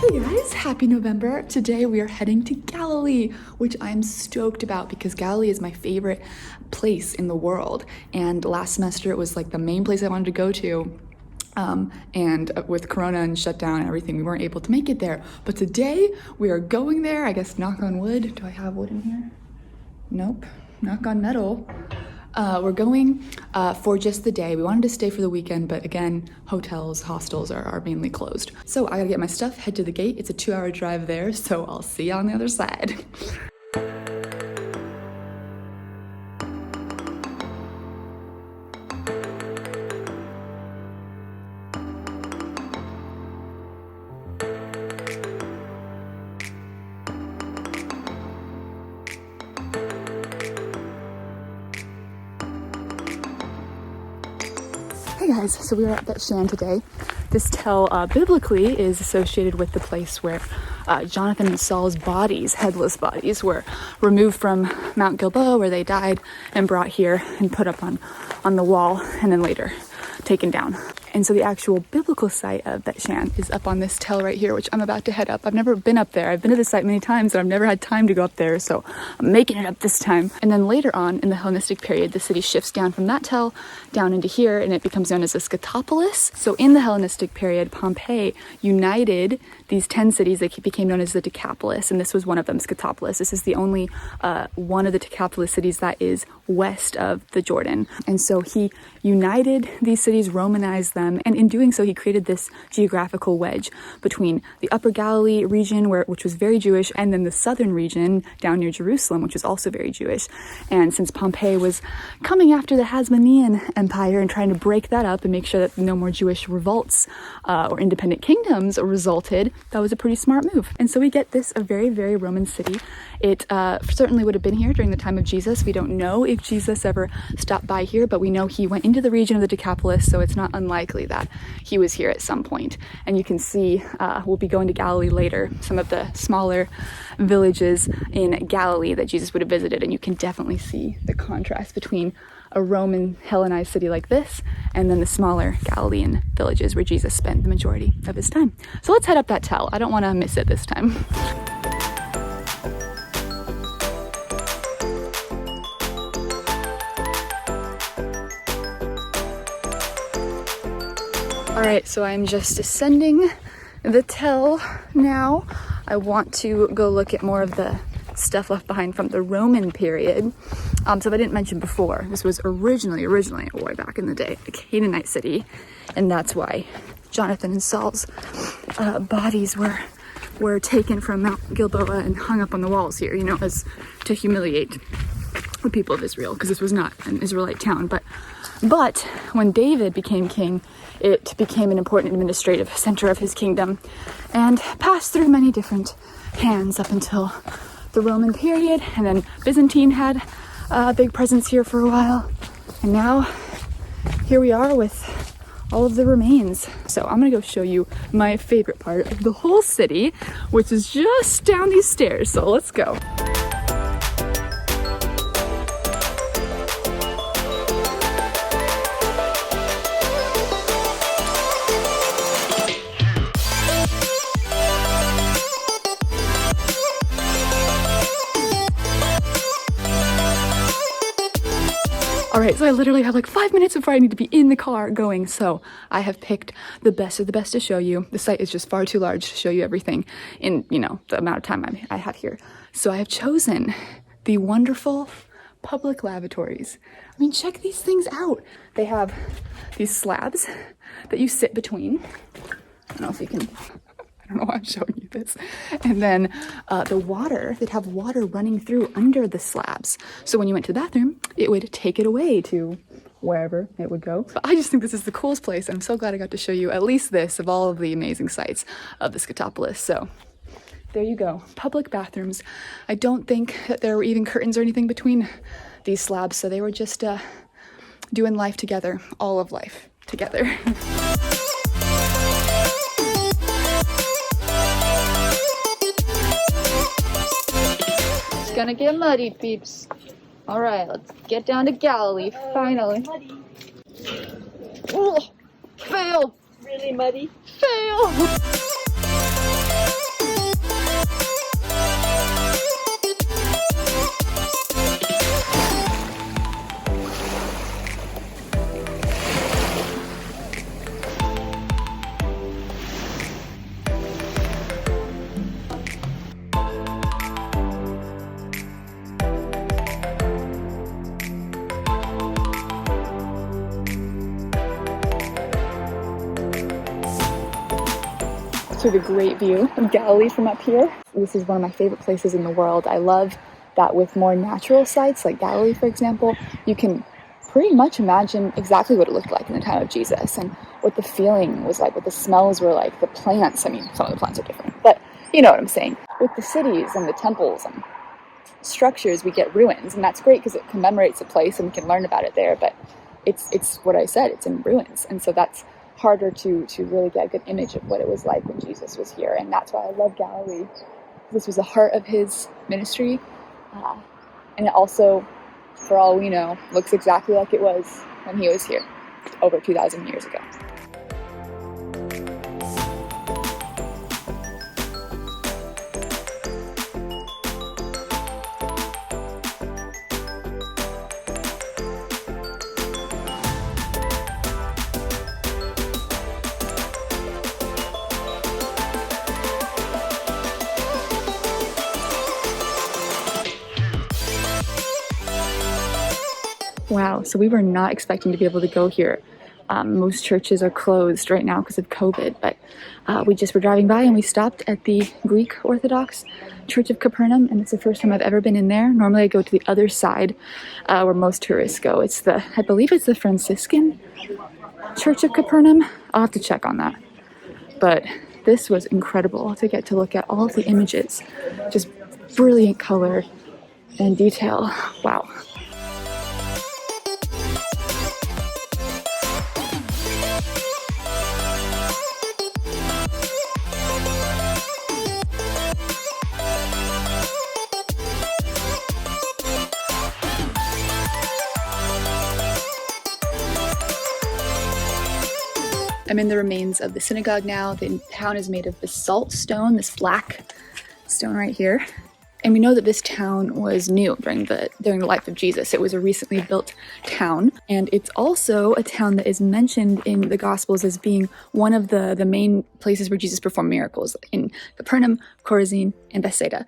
Hey guys, happy November. Today we are heading to Galilee, which I'm stoked about because Galilee is my favorite place in the world. And last semester it was like the main place I wanted to go to. And with Corona and shutdown and everything, we weren't able to make it there. But today we are going there. I guess knock on wood. Do I have wood in here? Nope. Knock on metal. We're going for just the day. We wanted to stay for the weekend, but again, hotels, hostels are mainly closed. So I gotta get my stuff, head to the gate. It's a 2-hour drive there, so I'll see you on the other side. Hey guys, so we are at Bet Shan today. This tell biblically is associated with the place where Jonathan and Saul's bodies, headless bodies, were removed from Mount Gilboa where they died and brought here and put up on the wall and then later taken down. And so the actual biblical site of Bet Shan is up on this tell right here, which I'm about to head up. I've never been up there. I've been to the site many times, and I've never had time to go up there, so I'm making it up this time. And then later on in the Hellenistic period, the city shifts down from that tell down into here, and it becomes known as a Scythopolis. So in the Hellenistic period, Pompey united these 10 cities that became known as the Decapolis, and this was one of them, Scythopolis. This is the only one of the Decapolis cities that is west of the Jordan. And so he united these cities, Romanized them, and in doing so he created this geographical wedge between the Upper Galilee region, which was very Jewish, and then the southern region down near Jerusalem, which was also very Jewish. And since Pompey was coming after the Hasmonean Empire and trying to break that up and make sure that no more Jewish revolts or independent kingdoms resulted, that was a pretty smart move. And so we get this, a very, very Roman city. It certainly would have been here during the time of Jesus. We don't know if Jesus ever stopped by here, but we know he went into the region of the Decapolis, so it's not unlikely that he was here at some point. And you can see, we'll be going to Galilee later, some of the smaller villages in Galilee that Jesus would have visited, and you can definitely see the contrast between a Roman Hellenized city like this and then the smaller Galilean villages where Jesus spent the majority of his time. So let's head up that tell. I don't want to miss it this time. All right, so I'm just ascending the tell now. I want to go look at more of the stuff left behind from the Roman period. So if I didn't mention before, this was originally, way back in the day, a Canaanite city, and that's why Jonathan and Saul's bodies were taken from Mount Gilboa and hung up on the walls here, as to humiliate the people of Israel, because this was not an Israelite town. But when David became king, it became an important administrative center of his kingdom and passed through many different hands up until the Roman period, and then Byzantine had a big presence here for a while, and now here we are with all of the remains. So I'm gonna go show you my favorite part of the whole city, which is just down these stairs, so let's go. All right, so I literally have like 5 minutes before I need to be in the car going. So I have picked the best of the best to show you. The site is just far too large to show you everything in, the amount of time I have here. So I have chosen the wonderful public lavatories. I mean, check these things out. They have these slabs that you sit between. I don't know if you can... I don't know why I'm showing you this. And then the water, they'd have water running through under the slabs. So when you went to the bathroom, it would take it away to wherever it would go. But I just think this is the coolest place. I'm so glad I got to show you at least this of all of the amazing sights of the Scythopolis. So there you go, public bathrooms. I don't think that there were even curtains or anything between these slabs. So they were just doing life together, all of life together. Gonna get muddy, peeps. All right, let's get down to Galilee, finally. Oh, fail. Really muddy. Fail. to the great view of Galilee from up here. This is one of my favorite places in the world. I love that with more natural sites like Galilee, for example, you can pretty much imagine exactly what it looked like in the time of Jesus and what the feeling was like, what the smells were like, the plants. I mean, some of the plants are different, but you know what I'm saying. With the cities and the temples and structures, we get ruins, and that's great because it commemorates a place and we can learn about it there, but it's what I said, it's in ruins, and so that's harder to really get a good image of what it was like when Jesus was here. And that's why I love Galilee. This was the heart of his ministry, and it also, for all we know, looks exactly like it was when he was here over 2,000 years ago. Wow, so we were not expecting to be able to go here. Most churches are closed right now because of COVID, but we just were driving by and we stopped at the Greek Orthodox Church of Capernaum, and it's the first time I've ever been in there. Normally I go to the other side where most tourists go. It's I believe it's the Franciscan Church of Capernaum. I'll have to check on that. But this was incredible to get to look at all of the images. Just brilliant color and detail. Wow. I'm in the remains of the synagogue now. The town is made of basalt stone, this black stone right here. And we know that this town was new during the life of Jesus. It was a recently built town, and it's also a town that is mentioned in the Gospels as being one of the main places where Jesus performed miracles, in Capernaum, Chorazin, and Bethsaida.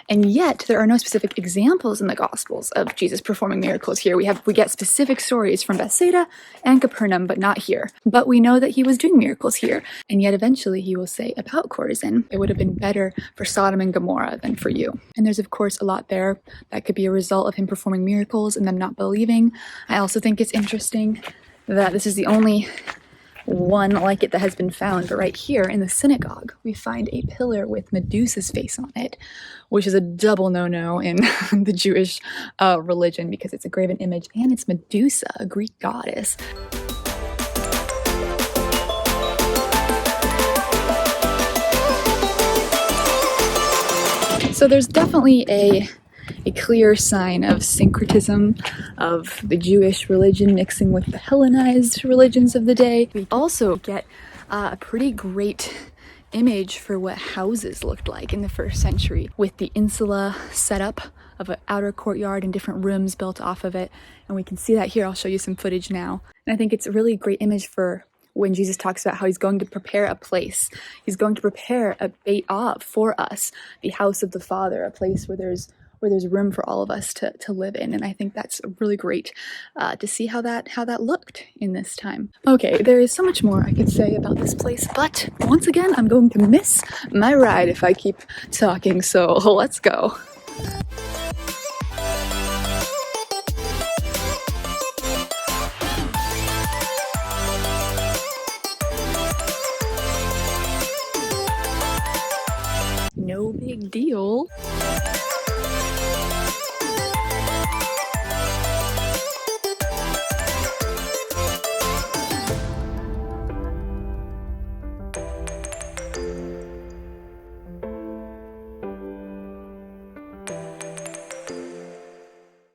And yet there are no specific examples in the Gospels of Jesus performing miracles here. We get specific stories from Bethsaida and Capernaum, but not here. But we know that he was doing miracles here, and yet eventually he will say about Chorazin, it would have been better for Sodom and Gomorrah than for you. And there's of course a lot there that could be a result of him performing miracles and them not believing. I also think it's interesting that this is the only one like it that has been found, but right here in the synagogue we find a pillar with Medusa's face on it, which is a double no-no in the Jewish religion, because it's a graven image and it's Medusa, a Greek goddess. So there's definitely a clear sign of syncretism of the Jewish religion mixing with the Hellenized religions of the day. We also get a pretty great image for what houses looked like in the first century, with the insula setup of an outer courtyard and different rooms built off of it. And we can see that here. I'll show you some footage now. And I think it's a really great image for when Jesus talks about how he's going to prepare a place. He's going to prepare a Beit Av for us, the house of the Father, a place where there's room for all of us to live in. And I think that's really great to see how that looked in this time. Okay, there is so much more I could say about this place, but once again, I'm going to miss my ride if I keep talking, so let's go. No big deal.